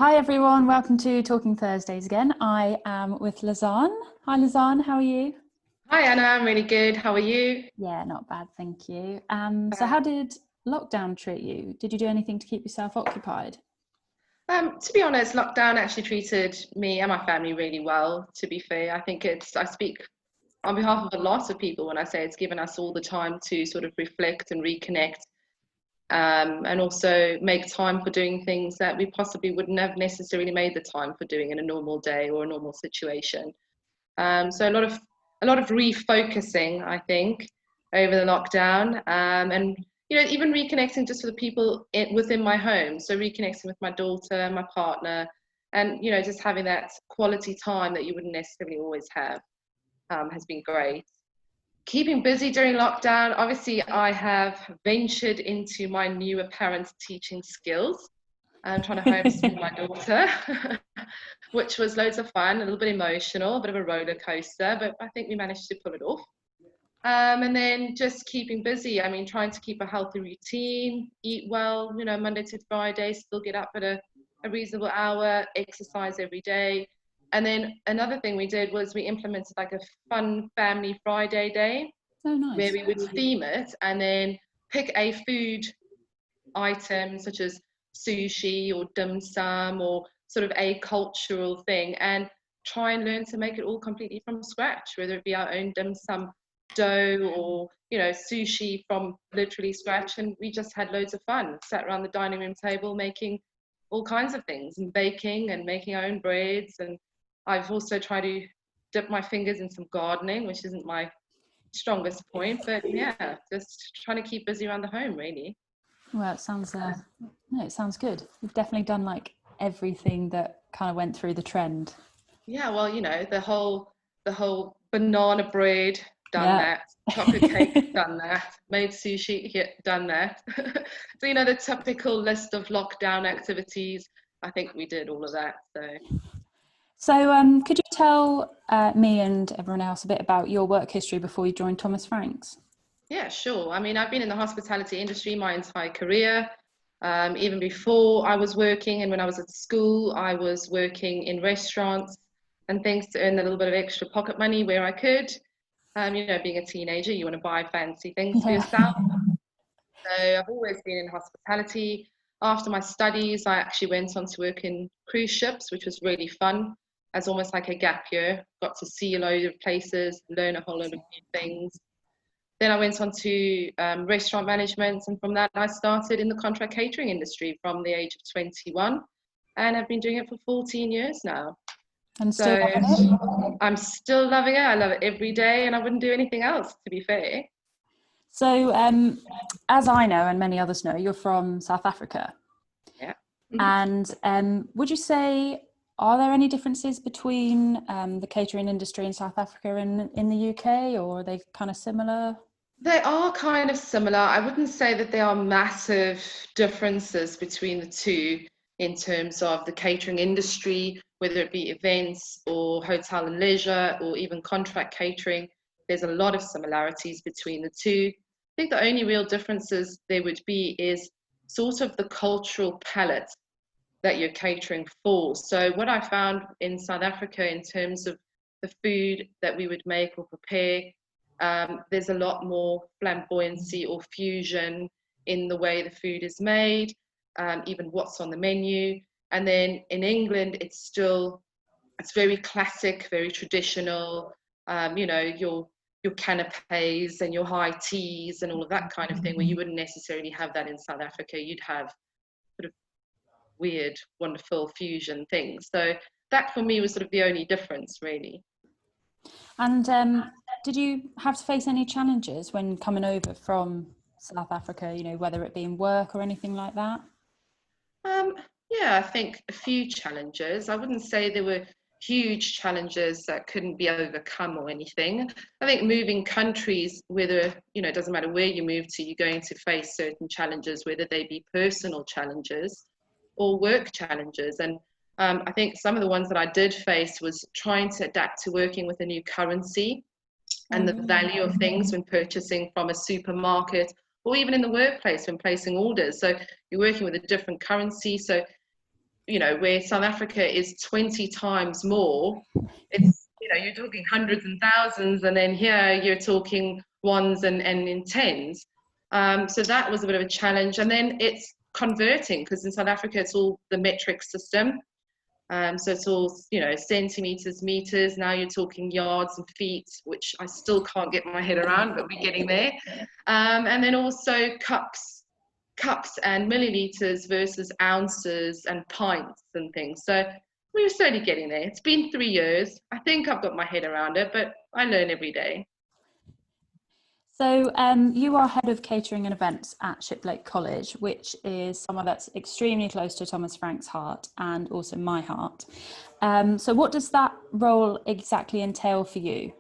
Hi everyone, welcome to Talking Thursdays again. I am with Lizanne. Hi Lizanne, how are you? Hi Anna, I'm really good. How are you? Yeah, not bad, thank you. So how did lockdown treat you? Did you do anything to keep yourself occupied? To be honest, lockdown actually treated me and my family really well, to be fair. I speak on behalf of a lot of people when I say it's given us all the time to sort of reflect and reconnect, and also make time for doing things that we possibly wouldn't have necessarily made the time for doing in a normal day or a normal situation. So a lot of refocusing, I think, over the lockdown, and even reconnecting just with the people within my home. So reconnecting with my daughter, my partner, and just having that quality time that you wouldn't necessarily always have has been great. Keeping busy during lockdown, obviously, I have ventured into my newer parent teaching skills. I'm trying to homeschool my daughter, which was loads of fun, a little bit emotional, a bit of a roller coaster, but I think we managed to pull it off. And then just keeping busy. I mean, trying to keep a healthy routine, eat well, Monday to Friday, still get up at a reasonable hour, exercise every day. And then another thing we did was we implemented like a fun family Friday day Oh, where nice. we would theme it and then pick a food item such as sushi or dim sum or sort of a cultural thing and try and learn to make it all completely from scratch, whether it be our own dim sum dough or sushi from literally scratch. And we just had loads of fun, sat around the dining room table making all kinds of things and baking and making our own breads. And I've also tried to dip my fingers in some gardening, which isn't my strongest point, but yeah, just trying to keep busy around the home really. Well, no, it sounds good. You've definitely done like everything that kind of went through the trend. Yeah, well, the whole banana bread, done Yeah. that. Chocolate cake, done that. Made sushi, yeah, done that. So, the typical list of lockdown activities, I think we did all of that. So, So, could you tell me and everyone else a bit about your work history before you joined Thomas Franks? yeah, sure. I mean, I've been in the hospitality industry my entire career. Even before I was working and when I was at school, I was working in restaurants and things to earn a little bit of extra pocket money where I could. Being a teenager, you want to buy fancy things for Yeah. yourself. So I've always been in hospitality. After my studies, I actually went on to work in cruise ships, which was really fun, as almost like a gap year. Got to see a load of places, learn a whole lot of new things. Then I went on to restaurant management, and from that, I started in the contract catering industry from the age of 21, and I've been doing it for 14 years now. And still So loving it? I'm still loving it. I love it every day, and I wouldn't do anything else, to be fair. So, as I know and many others know, you're from South Africa. Yeah. And would you say, are there any differences between the catering industry in South Africa and in the UK, or are they kind of similar? They are kind of similar. I wouldn't say that there are massive differences between the two in terms of the catering industry, whether it be events or hotel and leisure or even contract catering. There's a lot of similarities between the two. I think the only real differences there would be is sort of the cultural palette that you're catering for. So what I found in South Africa in terms of the food that we would make or prepare, there's a lot more flamboyancy or fusion in the way the food is made, even what's on the menu. And then in England, it's very classic, very traditional. Your canapes and your high teas and all of that kind of thing, where you wouldn't necessarily have that in South Africa. You'd have sort of weird, wonderful fusion things. So that for me was sort of the only difference, really. And did you have to face any challenges when coming over from South Africa, whether it be in work or anything like that? Um, yeah, I think a few challenges. I wouldn't say there were huge challenges that couldn't be overcome or anything. I think moving countries, whether, it doesn't matter where you move to, you're going to face certain challenges, whether they be personal challenges or work challenges. And I think some of the ones that I did face was trying to adapt to working with a new currency Oh, and the really? value of things when purchasing from a supermarket or even in the workplace when placing orders. So you're working with a different currency. So, you know, where South Africa is 20 times more. It's, you know, you're talking hundreds and thousands, and then here you're talking ones and in tens. So that was a bit of a challenge. And then it's converting, because in South Africa it's all the metric system. So it's all, you know, centimeters, meters. Now you're talking yards and feet, which I still can't get my head around, but we're getting there. And then also cups and milliliters versus ounces and pints and things. So we were slowly getting there. It's been 3 years. I think I've got my head around it, but I learn every day. So you are head of catering and events at Shiplake College, which is somewhere that's extremely close to Thomas Frank's heart and also my heart. So what does that role exactly entail for you?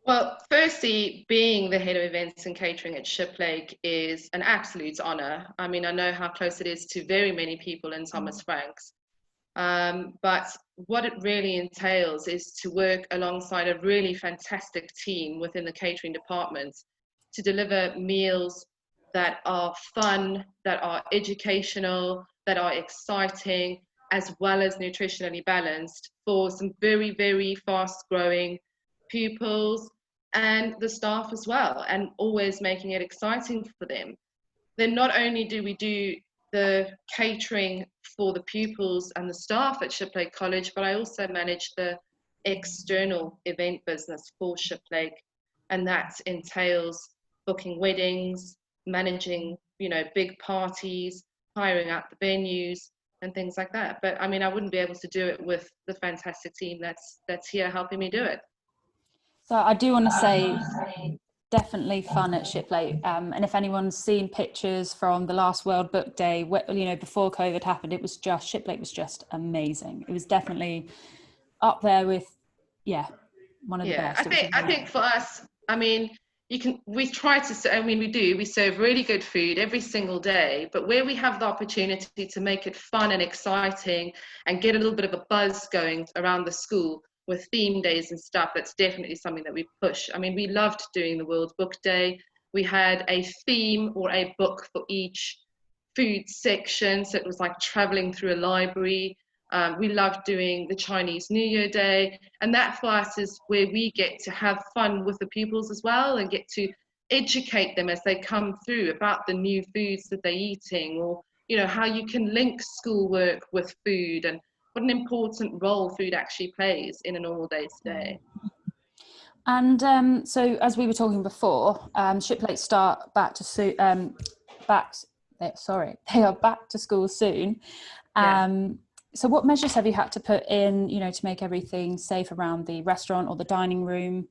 Well, firstly, being the head of events and catering at Shiplake is an absolute honor. I mean, I know how close it is to very many people in Thomas Frank's. But what it really entails is to work alongside a really fantastic team within the catering department to deliver meals that are fun, that are educational, that are exciting, as well as nutritionally balanced for some very, very fast growing pupils and the staff as well, and always making it exciting for them. Then not only do we do the catering for the pupils and the staff at Shiplake College, but I also manage the external event business for Shiplake, and that entails booking weddings, managing, you know, big parties, hiring out the venues and things like that. But I mean, I wouldn't be able to do it with the fantastic team that's here helping me do it. So I do want to say definitely fun at Shiplake. And if anyone's seen pictures from the last World Book Day, you know, before COVID happened, it was just, Shiplake was just amazing. It was definitely up there with, yeah, one of the best. I think for us, I mean, we try to, I mean, we serve really good food every single day, but where we have the opportunity to make it fun and exciting and get a little bit of a buzz going around the school with theme days and stuff, that's definitely something that we push. I mean, we loved doing the World Book Day. We had a theme or a book for each food section. So it was like traveling through a library. We loved doing the Chinese New Year Day. And that for us is where we get to have fun with the pupils as well and get to educate them as they come through about the new foods that they're eating, or, you know, how you can link schoolwork with food and what an important role food actually plays in a normal day today. And so, as we were talking before, Shiplake start back to they are back to school soon. So, what measures have you had to put in, you know, to make everything safe around the restaurant or the dining room?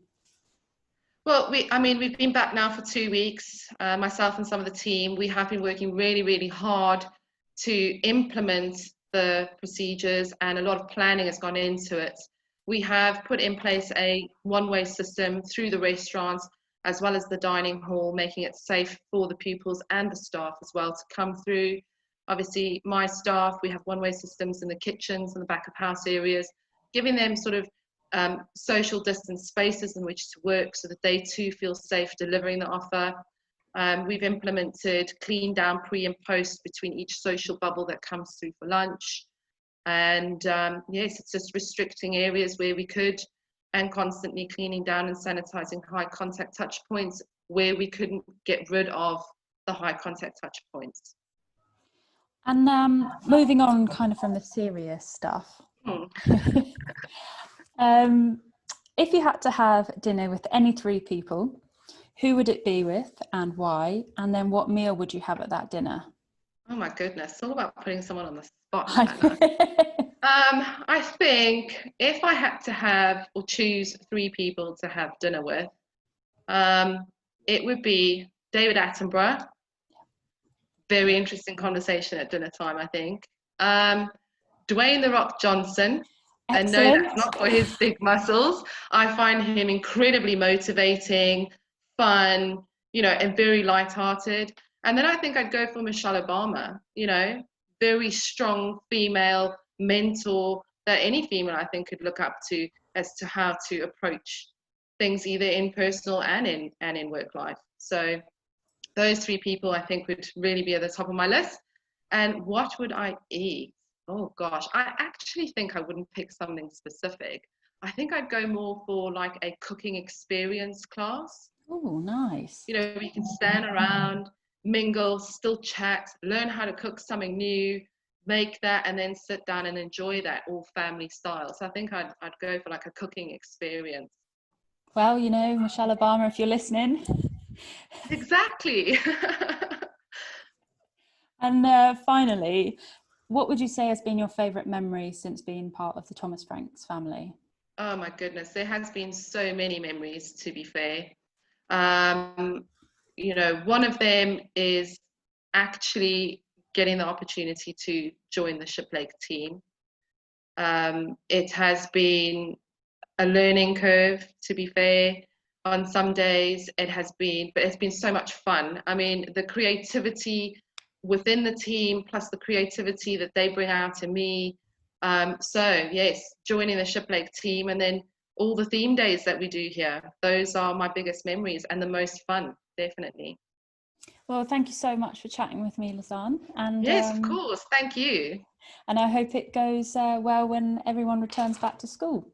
Well, we've been back now for 2 weeks. Myself and some of the team, we have been working really, really hard to implement the procedures, and a lot of planning has gone into it. We have put in place a one-way system through the restaurants as well as the dining hall, making it safe for the pupils and the staff as well to come through. Obviously, my staff, we have one-way systems in the kitchens and the back of house areas, giving them sort of social distance spaces in which to work so that they too feel safe delivering the offer. We've implemented clean down pre and post between each social bubble that comes through for lunch. And yes, it's just restricting areas where we could, and constantly cleaning down and sanitizing high contact touch points where we couldn't get rid of the high contact touch points. And moving on kind of from the serious stuff. If you had to have dinner with any 3 people, who would it be with and why? And then what meal would you have at that dinner? Oh my goodness, it's all about putting someone on the spot. I think if I had to have or choose 3 people to have dinner with, it would be David Attenborough. Very interesting conversation at dinner time, I think. Dwayne "The Rock" Johnson. And no, that's not for his big muscles. I find him incredibly motivating, fun, you know, and very lighthearted. And then I think I'd go for Michelle Obama, you know, very strong female mentor that any female I think could look up to as to how to approach things either in personal and in work life. So those 3 people I think would really be at the top of my list. And what would I eat? Oh gosh, I actually think I wouldn't pick something specific. I think I'd go more for like a cooking experience class. Oh, nice. You know, we can stand around, mingle, still chat, learn how to cook something new, make that, and then sit down and enjoy that all family style. So I think I'd go for like a cooking experience. Well, you know, Michelle Obama, if you're listening. Exactly. And finally, what would you say has been your favourite memory since being part of the Thomas Franks family? Oh my goodness, there has been so many memories, to be fair. Um, you know, one of them is actually getting the opportunity to join the Ship Lake team. It has been a learning curve, to be fair. On some days it has been, but it's been so much fun. I mean, the creativity within the team, plus the creativity that they bring out in me. So yes, joining the Ship Lake team, and then all the theme days that we do here. Those are my biggest memories and the most fun, definitely. Well, thank you so much for chatting with me, Lizanne, Yes, of course. Thank you. and I hope it goes well when everyone returns back to school.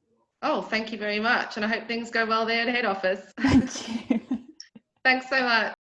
Oh, thank you very much. And I hope things go well there at head office. Thank you. Thanks so much.